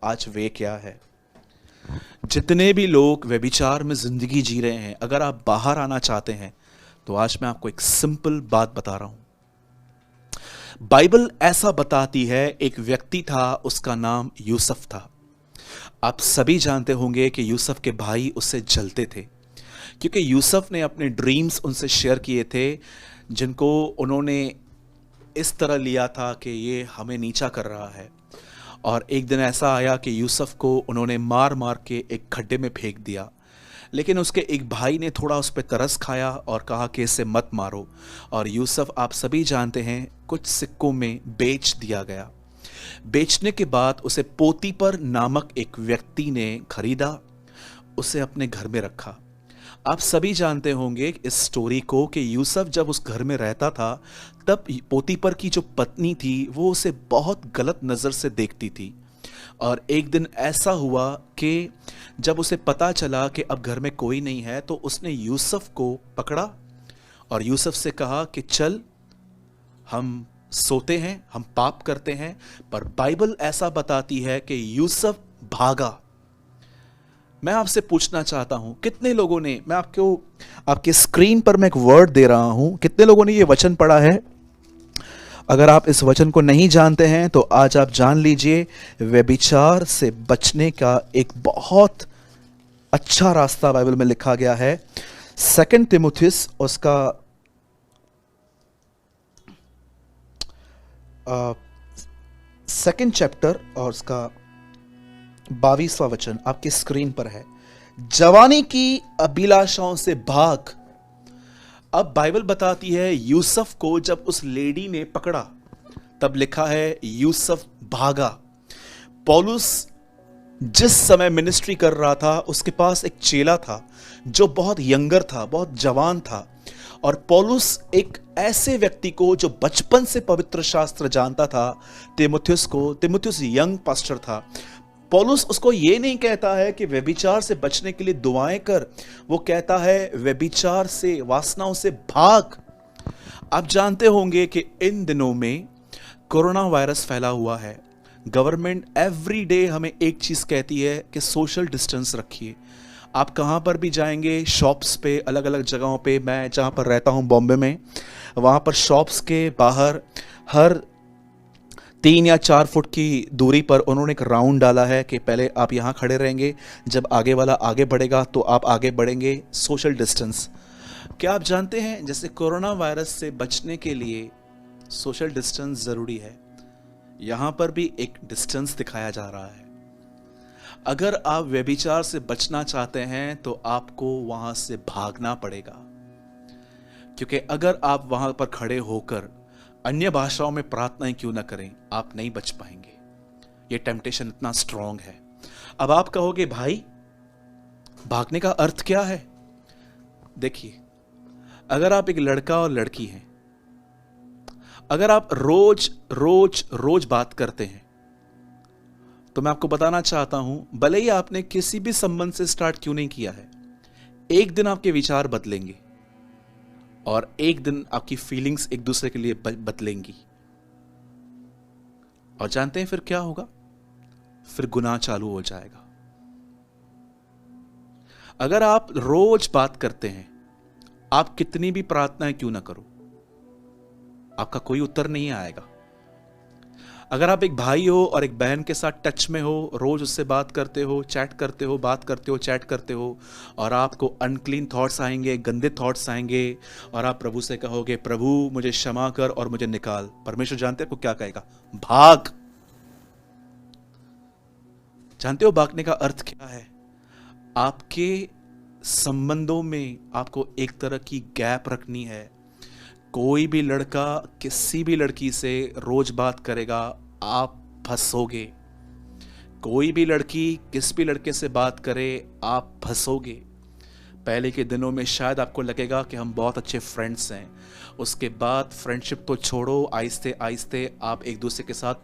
आज वे क्या है। जितने भी लोग व्यभिचार में जिंदगी जी रहे हैं, अगर आप बाहर आना चाहते हैं तो आज मैं आपको एक सिंपल बात बता रहा हूं। बाइबल ऐसा बताती है, एक व्यक्ति था, उसका नाम यूसुफ था। आप सभी जानते होंगे कि यूसुफ के भाई उससे जलते थे, क्योंकि यूसुफ ने अपने ड्रीम्स उनसे शेयर किए थे, जिनको उन्होंने इस तरह लिया था कि ये हमें नीचा कर रहा है। और एक दिन ऐसा आया कि यूसुफ को उन्होंने मार मार के एक खड्डे में फेंक दिया। लेकिन उसके एक भाई ने थोड़ा उस पर तरस खाया और कहा कि इसे मत मारो। और यूसुफ, आप सभी जानते हैं, कुछ सिक्कों में बेच दिया गया। बेचने के बाद उसे पोतीपर नामक एक व्यक्ति ने खरीदा, उसे अपने घर में रखा। आप सभी जानते होंगे इस स्टोरी को कि यूसुफ जब उस घर में रहता था, तब पोतीपर की जो पत्नी थी वो उसे बहुत गलत नज़र से देखती थी। और एक दिन ऐसा हुआ कि जब उसे पता चला कि अब घर में कोई नहीं है, तो उसने यूसुफ को पकड़ा और यूसुफ से कहा कि चल, हम सोते हैं, हम पाप करते हैं। पर बाइबल ऐसा बताती है कि यूसुफ भागा। मैं आपसे पूछना चाहता हूं, कितने लोगों ने, मैं आपको आपके स्क्रीन पर मैं एक वर्ड दे रहा हूं, कितने लोगों ने ये वचन पढ़ा है? अगर आप इस वचन को नहीं जानते हैं तो आज आप जान लीजिए, व्यभिचार से बचने का एक बहुत अच्छा रास्ता बाइबल में लिखा गया है। 2 तिमुथियुस उसका 2nd चैप्टर और उसका 22वां वचन आपकी स्क्रीन पर है। जवानी की अभिलाषाओं से भाग। अब बाइबल बताती है यूसुफ को जब उस लेडी ने पकड़ा, तब लिखा है यूसुफ भागा। पौलुस जिस समय मिनिस्ट्री कर रहा था, उसके पास एक चेला था जो बहुत यंगर था, बहुत जवान था। और पौलुस एक ऐसे व्यक्ति को जो बचपन से पवित्र शास्त्र जानता था, तिमुथियुस यंग पास्टर था। पौलुस उसको ये नहीं कहता है कि व्यभिचार से बचने के लिए दुआएं कर, वो कहता है व्यभिचार से, वासनाओं से भाग। आप जानते होंगे कि इन दिनों में कोरोना वायरस फैला हुआ है। गवर्नमेंट एवरी डे हमें एक चीज कहती है कि सोशल डिस्टेंस रखिए। आप कहाँ पर भी जाएंगे, शॉप्स पे, अलग अलग जगहों पे, मैं जहाँ पर रहता हूँ बॉम्बे में, वहाँ पर शॉप्स के बाहर हर 3 या 4 फुट की दूरी पर उन्होंने एक राउंड डाला है कि पहले आप यहाँ खड़े रहेंगे, जब आगे वाला आगे बढ़ेगा तो आप आगे बढ़ेंगे, सोशल डिस्टेंस। क्या आप जानते हैं, जैसे कोरोना वायरस से बचने के लिए सोशल डिस्टेंस ज़रूरी है, यहाँ पर भी एक डिस्टेंस दिखाया जा रहा है। अगर आप व्यभिचार से बचना चाहते हैं तो आपको वहाँ से भागना पड़ेगा, क्योंकि अगर आप वहाँ पर खड़े होकर अन्य भाषाओं में प्रार्थनाएं क्यों ना करें, आप नहीं बच पाएंगे। ये टेम्पटेशन इतना स्ट्रांग है। अब आप कहोगे, भाई भागने का अर्थ क्या है? देखिए, अगर आप एक लड़का और लड़की हैं, अगर आप रोज रोज रोज बात करते हैं, तो मैं आपको बताना चाहता हूं, भले ही आपने किसी भी संबंध से स्टार्ट क्यों नहीं किया है, एक दिन आपके विचार बदलेंगे और एक दिन आपकी फीलिंग्स एक दूसरे के लिए बदलेंगी। और जानते हैं फिर क्या होगा? फिर गुनाह चालू हो जाएगा। अगर आप रोज बात करते हैं, आप कितनी भी प्रार्थनाएं क्यों ना करो, आपका कोई उत्तर नहीं आएगा। अगर आप एक भाई हो और एक बहन के साथ टच में हो, रोज उससे बात करते हो, चैट करते हो, बात करते हो, चैट करते हो, और आपको अनक्लीन थॉट्स आएंगे, गंदे थॉट्स आएंगे, और आप प्रभु से कहोगे, प्रभु मुझे क्षमा कर और मुझे निकाल, परमेश्वर जानते हैं आपको क्या कहेगा? भाग। जानते हो भागने का अर्थ क्या है? आपके संबंधों में आपको एक तरह की गैप रखनी है। कोई भी लड़का किसी भी लड़की से रोज बात करेगा, आप फंसोगे। कोई भी लड़की किस भी लड़के से बात करे, आप फंसोगे। पहले के दिनों में शायद आपको लगेगा कि हम बहुत अच्छे फ्रेंड्स हैं, उसके बाद फ्रेंडशिप तो छोड़ो, आहिस्ते आहिस्ते आप एक दूसरे के साथ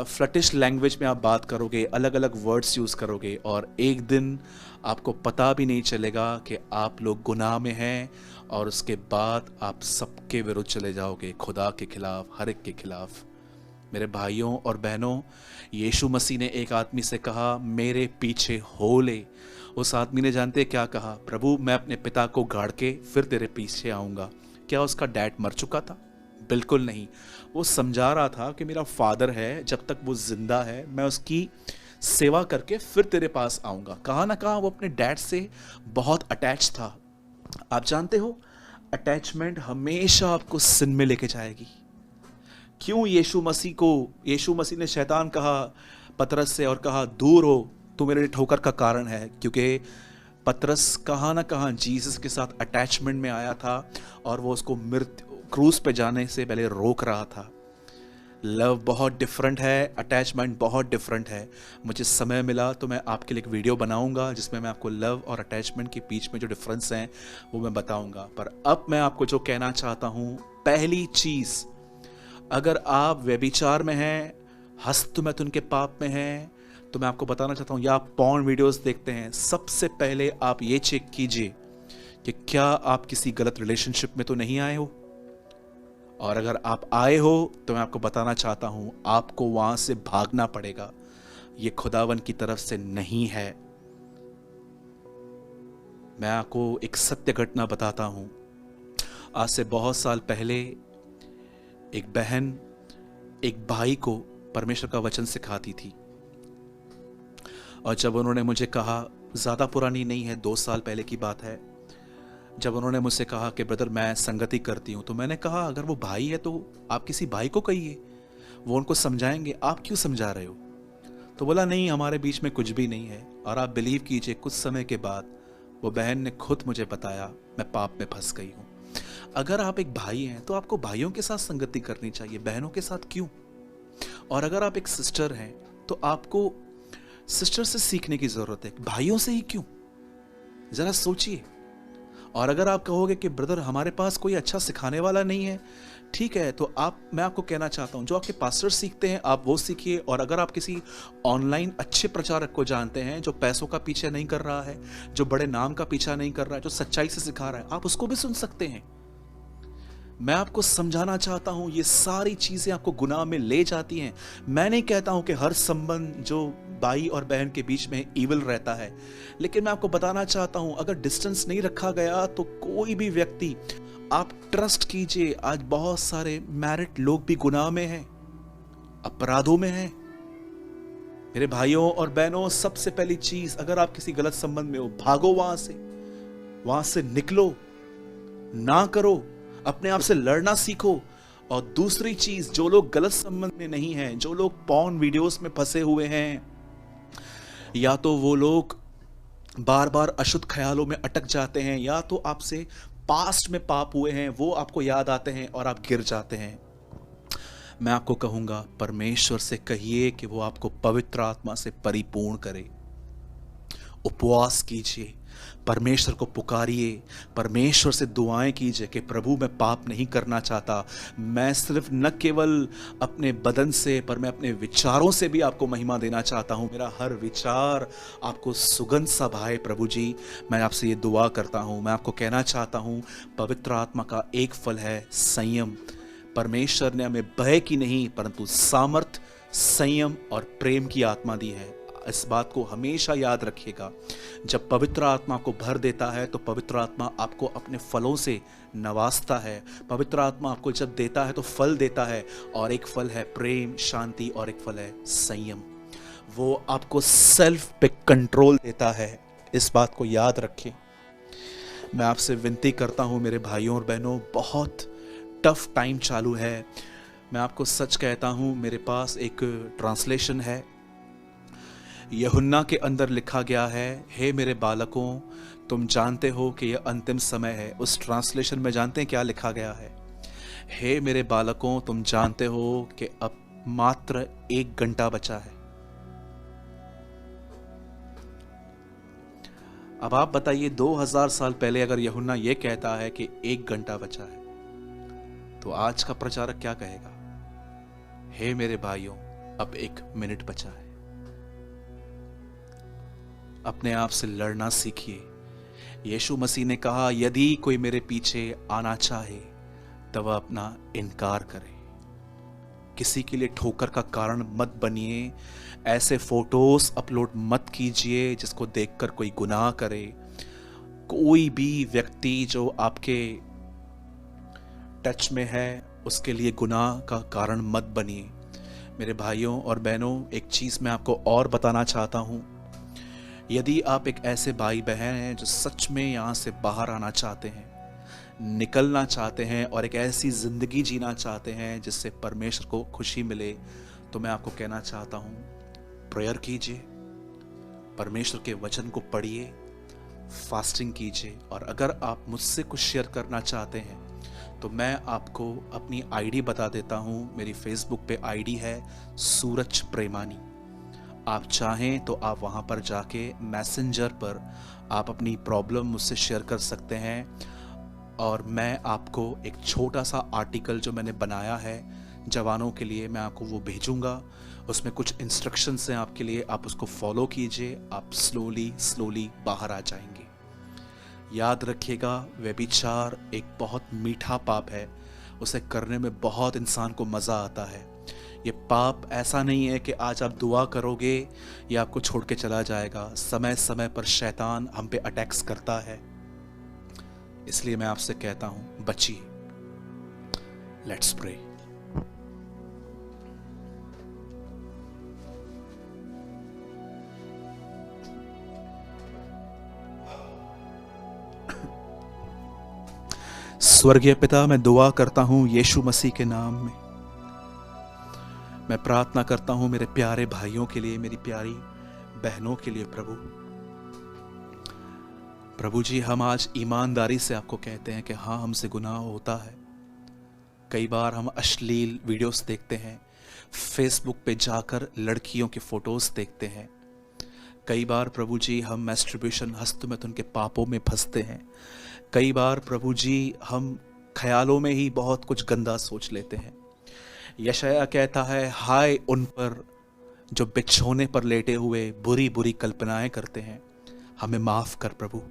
फ्लटिश लैंग्वेज में आप बात करोगे, अलग अलग वर्ड्स यूज़ करोगे, और एक दिन आपको पता भी नहीं चलेगा कि आप लोग गुनाह में हैं, और उसके बाद आप सबके विरुद्ध चले जाओगे, खुदा के खिलाफ, हर एक के खिलाफ। मेरे भाइयों और बहनों, यीशु मसीह ने एक आदमी से कहा, मेरे पीछे हो ले। उस आदमी ने जानते क्या कहा? प्रभु, मैं अपने पिता को गाड़ के फिर तेरे पीछे आऊँगा। क्या उसका डैड मर चुका था? बिल्कुल नहीं। वो समझा रहा था कि मेरा फादर है, जब तक वो जिंदा है मैं उसकी सेवा करके फिर तेरे पास आऊँगा। कहाँ ना कहाँ वो अपने डैड से बहुत अटैच था। आप जानते हो, अटैचमेंट हमेशा आपको सिन में लेके जाएगी। क्यों यीशु मसीह ने शैतान कहा पतरस से और कहा, दूर हो, तू मेरे लिए ठोकर का कारण है? क्योंकि पतरस कहाँ ना कहाँ जीसस के साथ अटैचमेंट में आया था और वो उसको क्रूस पे जाने से पहले रोक रहा था। लव बहुत डिफरेंट है, अटैचमेंट बहुत डिफरेंट है। मुझे समय मिला तो मैं आपके लिए एक वीडियो बनाऊंगा जिसमें मैं आपको लव और अटैचमेंट के बीच में जो डिफरेंस हैं वो मैं बताऊंगा। पर अब मैं आपको जो कहना चाहता हूँ, पहली चीज़, अगर आप व्यभिचार में हैं, हस्तमैथुन के पाप में हैं, तो मैं आपको बताना चाहता हूँ, या आप पॉर्न वीडियोस देखते हैं, सबसे पहले आप ये चेक कीजिए कि क्या आप किसी गलत रिलेशनशिप में तो नहीं आए हो। और अगर आप आए हो तो मैं आपको बताना चाहता हूं, आपको वहां से भागना पड़ेगा। ये खुदावन की तरफ से नहीं है। मैं आपको एक सत्य घटना बताता हूं। आज से बहुत साल पहले एक बहन एक भाई को परमेश्वर का वचन सिखाती थी, और जब उन्होंने मुझे कहा, ज़्यादा पुरानी नहीं है, 2 साल पहले की बात है, जब उन्होंने मुझसे कहा कि ब्रदर मैं संगति करती हूँ, तो मैंने कहा अगर वो भाई है तो आप किसी भाई को कहिए, वो उनको समझाएंगे, आप क्यों समझा रहे हो? तो बोला नहीं, हमारे बीच में कुछ भी नहीं है। और आप बिलीव कीजिए, कुछ समय के बाद वो बहन ने खुद मुझे बताया मैं पाप में फंस गई हूँ। अगर आप एक भाई हैं तो आपको भाइयों के साथ संगति करनी चाहिए, बहनों के साथ क्यों? और अगर आप एक सिस्टर हैं तो आपको सिस्टर से सीखने की जरूरत है, भाइयों से ही क्यों? जरा सोचिए। और अगर आप कहोगे कि ब्रदर हमारे पास कोई अच्छा सिखाने वाला नहीं है, ठीक है, तो मैं आपको कहना चाहता हूं, जो आपके पास्टर सीखते हैं आप वो सीखिए। और अगर आप किसी ऑनलाइन अच्छे प्रचारक को जानते हैं जो पैसों का पीछे नहीं कर रहा है, जो बड़े नाम का पीछा नहीं कर रहा है, जो सच्चाई से सिखा रहा है, आप उसको भी सुन सकते हैं। मैं आपको समझाना चाहता हूं, ये सारी चीजें आपको गुनाह में ले जाती हैं। मैं नहीं कहता हूं कि हर संबंध जो भाई और बहन के बीच में ईविल रहता है, लेकिन मैं आपको बताना चाहता हूं, अगर डिस्टेंस नहीं रखा गया तो कोई भी व्यक्ति, आप ट्रस्ट कीजिए, आज बहुत सारे मैरिड लोग भी गुनाह में हैं, अपराधों में हैं। मेरे भाइयों और बहनों, सबसे पहली चीज, अगर आप किसी गलत संबंध में हो, भागो वहां से निकलो, ना करो, अपने आप से लड़ना सीखो। और दूसरी चीज, जो लोग गलत संबंध में नहीं हैं, जो लोग पॉर्न वीडियोस में फंसे हुए हैं, या तो वो लोग बार बार अशुद्ध ख्यालों में अटक जाते हैं, या तो आपसे पास्ट में पाप हुए हैं, वो आपको याद आते हैं और आप गिर जाते हैं। मैं आपको कहूंगा, परमेश्वर से कहिए कि वो आपको पवित्र आत्मा से परिपूर्ण करे। उपवास कीजिए, परमेश्वर को पुकारिए, परमेश्वर से दुआएं कीजिए कि प्रभु मैं पाप नहीं करना चाहता। मैं सिर्फ न केवल अपने बदन से, पर मैं अपने विचारों से भी आपको महिमा देना चाहता हूं। मेरा हर विचार आपको सुगंध सा भाए प्रभु जी। मैं आपसे ये दुआ करता हूं। मैं आपको कहना चाहता हूं, पवित्र आत्मा का एक फल है संयम। परमेश्वर ने हमें भय की नहीं, परंतु सामर्थ, संयम और प्रेम की आत्मा दी है। इस बात को हमेशा याद रखिएगा। जब पवित्र आत्मा को भर देता है तो पवित्र आत्मा आपको अपने फलों से नवाजता है। पवित्र आत्मा आपको जब देता है तो फल देता है, और एक फल है प्रेम, शांति, और एक फल है संयम। वो आपको सेल्फ पे कंट्रोल देता है। इस बात को याद रखें। मैं आपसे विनती करता हूं मेरे भाइयों और बहनों, बहुत टफ टाइम चालू है। मैं आपको सच कहता हूं, मेरे पास एक ट्रांसलेशन है, यूहन्ना के अंदर लिखा गया है, हे मेरे बालकों, तुम जानते हो कि यह अंतिम समय है। उस ट्रांसलेशन में जानते हैं क्या लिखा गया है? हे मेरे बालकों, तुम जानते हो कि अब मात्र 1 घंटा बचा है। अब आप बताइए, 2000 साल पहले अगर यूहन्ना यह कहता है कि 1 घंटा बचा है, तो आज का प्रचारक क्या कहेगा? हे मेरे भाइयों, अब 1 मिनट बचा है। अपने आप से लड़ना सीखिए। यीशु मसीह ने कहा, यदि कोई मेरे पीछे आना चाहे तो वह अपना इनकार करे। किसी के लिए ठोकर का कारण मत बनिए। ऐसे फोटोज अपलोड मत कीजिए जिसको देखकर कोई गुनाह करे। कोई भी व्यक्ति जो आपके टच में है उसके लिए गुनाह का कारण मत बनिए। मेरे भाइयों और बहनों, एक चीज़ मैं आपको और बताना चाहता हूँ। यदि आप एक ऐसे भाई बहन हैं जो सच में यहाँ से बाहर आना चाहते हैं, निकलना चाहते हैं और एक ऐसी ज़िंदगी जीना चाहते हैं जिससे परमेश्वर को खुशी मिले, तो मैं आपको कहना चाहता हूँ, प्रेयर कीजिए, परमेश्वर के वचन को पढ़िए, फास्टिंग कीजिए। और अगर आप मुझसे कुछ शेयर करना चाहते हैं तो मैं आपको अपनी आईडी बता देता हूँ। मेरी फेसबुक पे आईडी है सूरज प्रेमानी। आप चाहें तो आप वहाँ पर जाके मैसेंजर पर आप अपनी प्रॉब्लम मुझसे शेयर कर सकते हैं, और मैं आपको एक छोटा सा आर्टिकल जो मैंने बनाया है जवानों के लिए, मैं आपको वो भेजूंगा। उसमें कुछ इंस्ट्रक्शंस हैं आपके लिए, आप उसको फॉलो कीजिए, आप स्लोली बाहर आ जाएंगे। याद रखिएगा, व्यभिचार एक बहुत मीठा पाप है, उसे करने में बहुत इंसान को मज़ा आता है। ये पाप ऐसा नहीं है कि आज आप दुआ करोगे या आपको छोड़ के चला जाएगा। समय समय पर शैतान हम पे अटैक्स करता है, इसलिए मैं आपसे कहता हूं, बचिए। Let's pray. स्वर्गीय पिता, मैं दुआ करता हूं यीशु मसीह के नाम में। मैं प्रार्थना करता हूं मेरे प्यारे भाइयों के लिए, मेरी प्यारी बहनों के लिए। प्रभु जी, हम आज ईमानदारी से आपको कहते हैं कि हाँ, हमसे गुनाह होता है। कई बार हम अश्लील वीडियोस देखते हैं, फेसबुक पे जाकर लड़कियों की फोटोज देखते हैं। कई बार प्रभु जी हम मैस्टरबेशन, हस्तमैथुन के पापों में फंसते हैं। कई बार प्रभु जी हम ख्यालों में ही बहुत कुछ गंदा सोच लेते हैं। यशायाह कहता है, हाय उन पर जो बिछोने पर लेटे हुए बुरी बुरी कल्पनाएं करते हैं। हमें माफ कर प्रभु,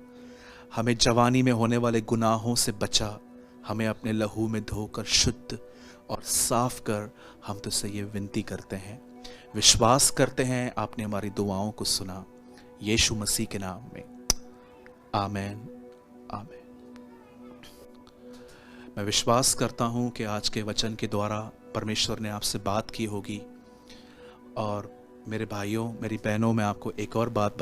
हमें जवानी में होने वाले गुनाहों से बचा, हमें अपने लहू में धोकर शुद्ध और साफ कर। हम तुझसे ये विनती करते हैं, विश्वास करते हैं आपने हमारी दुआओं को सुना, यीशु मसीह के नाम में, आमेन आमेन। मैं विश्वास करता हूँ कि आज के वचन के द्वारा परमेश्वर ने आपसे बात की होगी। और मेरे भाइयों, मेरी बहनों, मैं आपको एक और बात